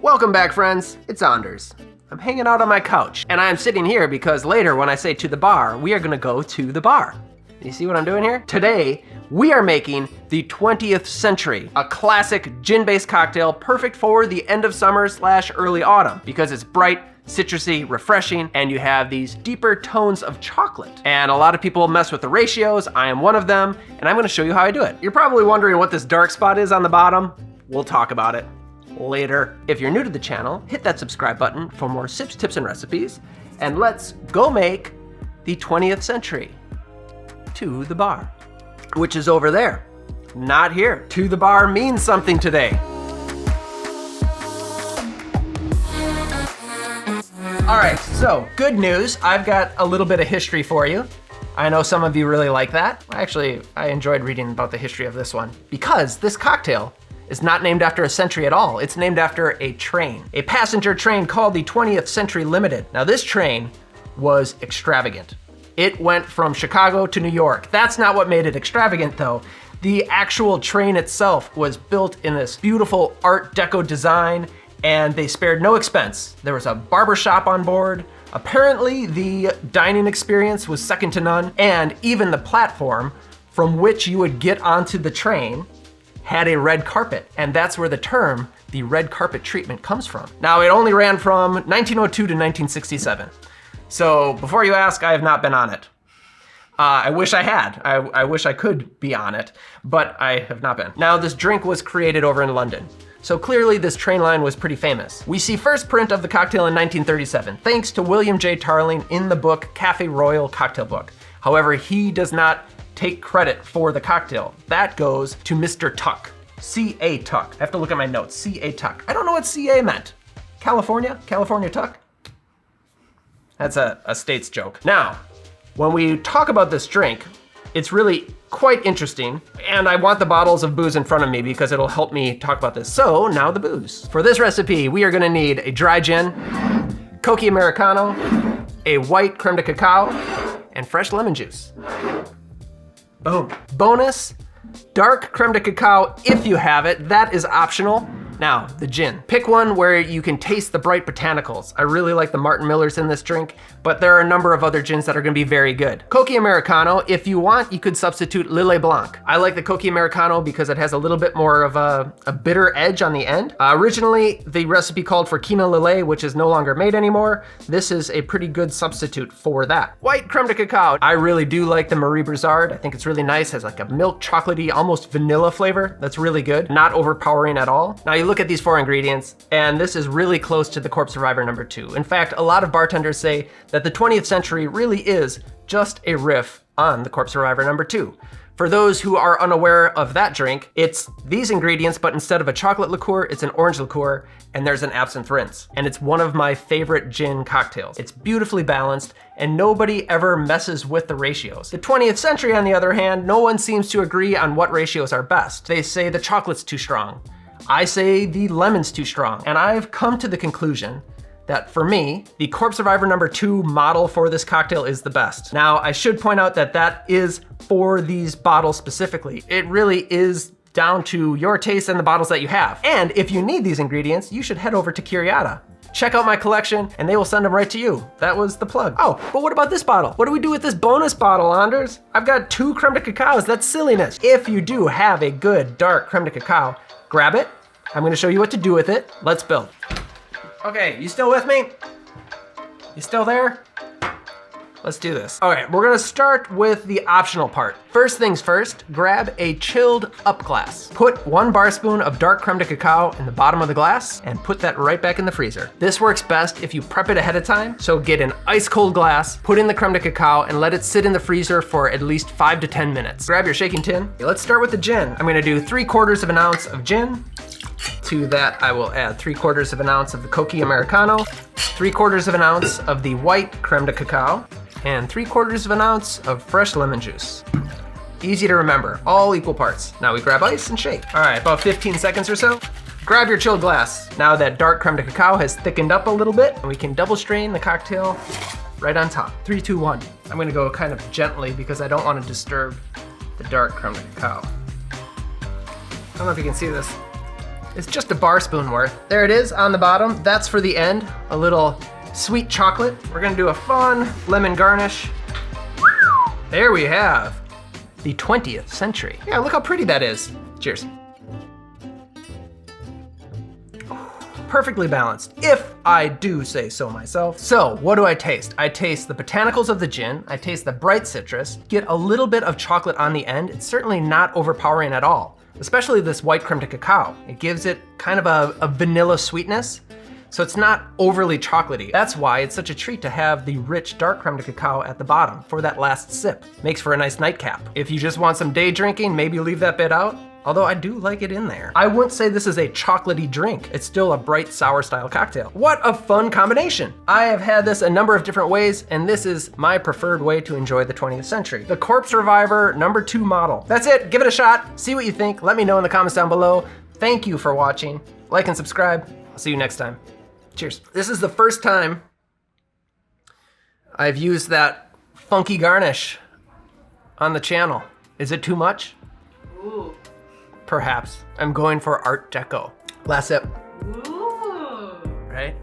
Welcome back, friends. It's Anders. I'm hanging out on my couch, and I'm sitting here because later when I say to the bar, we are gonna go to the bar. You see what I'm doing here? Today, we are making the 20th Century, a classic gin-based cocktail perfect for the end of summer / early autumn because it's bright, citrusy, refreshing, and you have these deeper tones of chocolate. And a lot of people mess with the ratios. I am one of them, and I'm gonna show you how I do it. You're probably wondering what this dark spot is on the bottom. We'll talk about it later. If you're new to the channel, hit that subscribe button for more sips, tips, and recipes, and let's go make the 20th Century. To the bar, which is over there, not here. To the bar means something today. All right, so good news. I've got a little bit of history for you. I know some of you really like that. Actually, I enjoyed reading about the history of this one because this cocktail is not named after a century at all. It's named after a train, a passenger train called the 20th Century Limited. Now this train was extravagant. It went from Chicago to New York. That's not what made it extravagant though. The actual train itself was built in this beautiful Art Deco design, and they spared no expense. There was a barber shop on board. Apparently the dining experience was second to none, and even the platform from which you would get onto the train had a red carpet, and that's where the term, the red carpet treatment, comes from. Now it only ran from 1902 to 1967. So before you ask, I have not been on it. I wish I had. I wish I could be on it, but I have not been. Now this drink was created over in London. So clearly this train line was pretty famous. We see first print of the cocktail in 1937, thanks to William J. Tarling in the book Cafe Royal Cocktail Book. However, he does not take credit for the cocktail. That goes to Mr. Tuck, C.A. Tuck. I have to look at my notes, C.A. Tuck. I don't know what C.A. meant. California Tuck? That's a States joke. Now, when we talk about this drink, it's really quite interesting, and I want the bottles of booze in front of me because it'll help me talk about this. So now the booze. For this recipe, we are gonna need a dry gin, Coca Americano, a white crème de cacao, and fresh lemon juice. Boom. Bonus, dark crème de cacao if you have it. That is optional. Now, the gin. Pick one where you can taste the bright botanicals. I really like the Martin Millers in this drink, but there are a number of other gins that are gonna be very good. Coca Americano, if you want, you could substitute Lillet Blanc. I like the Coca Americano because it has a little bit more of a bitter edge on the end. Originally, the recipe called for Quina Lillet, which is no longer made anymore. This is a pretty good substitute for that. White crème de cacao. I really do like the Marie Brizard. I think it's really nice, has like a milk chocolatey, almost vanilla flavor. That's really good, not overpowering at all. Now you look at these 4 ingredients, and this is really close to the Corpse Survivor #2. In fact, a lot of bartenders say that the 20th Century really is just a riff on the Corpse Survivor #2. For those who are unaware of that drink, it's these ingredients, but instead of a chocolate liqueur, it's an orange liqueur, and there's an absinthe rinse. And it's one of my favorite gin cocktails. It's beautifully balanced, and nobody ever messes with the ratios. The 20th Century, on the other hand, no one seems to agree on what ratios are best. They say the chocolate's too strong. I say the lemon's too strong. And I've come to the conclusion that for me, the Corpse Survivor #2 model for this cocktail is the best. Now, I should point out that that is for these bottles specifically. It really is down to your taste and the bottles that you have. And if you need these ingredients, you should head over to Curiata. Check out my collection and they will send them right to you. That was the plug. Oh, but what about this bottle? What do we do with this bonus bottle, Anders? I've got 2 crème de cacaos, that's silliness. If you do have a good dark crème de cacao, grab it. I'm gonna show you what to do with it. Let's build. Okay, you still with me? You still there? Let's do this. All right, we're gonna start with the optional part. First things first, grab a chilled up glass. Put 1 bar spoon of dark crème de cacao in the bottom of the glass and put that right back in the freezer. This works best if you prep it ahead of time. So get an ice cold glass, put in the crème de cacao, and let it sit in the freezer for at least 5 to 10 minutes. Grab your shaking tin. Okay, let's start with the gin. I'm gonna do 3/4 of an ounce of gin. To that, I will add 3/4 of an ounce of the Coca Americano, 3/4 of an ounce of the white crème de cacao, and 3/4 of an ounce of fresh lemon juice. Easy to remember, all equal parts. Now we grab ice and shake. All right, about 15 seconds or so. Grab your chilled glass. Now that dark crème de cacao has thickened up a little bit, and we can double strain the cocktail right on top. 3, 2, 1. I'm gonna go kind of gently because I don't want to disturb the dark crème de cacao. I don't know if you can see this. It's just a bar spoon worth. There it is on the bottom. That's for the end, a little sweet chocolate. We're gonna do a fun lemon garnish. There we have the 20th century. Yeah, look how pretty that is. Cheers. Perfectly balanced, if I do say so myself. So what do I taste? I taste the botanicals of the gin, I taste the bright citrus, get a little bit of chocolate on the end. It's certainly not overpowering at all, especially this white crème de cacao. It gives it kind of a vanilla sweetness, so it's not overly chocolatey. That's why it's such a treat to have the rich dark crème de cacao at the bottom for that last sip. Makes for a nice nightcap. If you just want some day drinking, maybe leave that bit out. Although I do like it in there. I wouldn't say this is a chocolatey drink. It's still a bright sour style cocktail. What a fun combination. I have had this a number of different ways, and this is my preferred way to enjoy the 20th century. The Corpse Reviver #2 model. That's it, give it a shot, see what you think. Let me know in the comments down below. Thank you for watching. Like and subscribe. I'll see you next time. Cheers. This is the first time I've used that funky garnish on the channel. Is it too much? Ooh. Perhaps. I'm going for Art Deco. Last sip. Ooh. Right?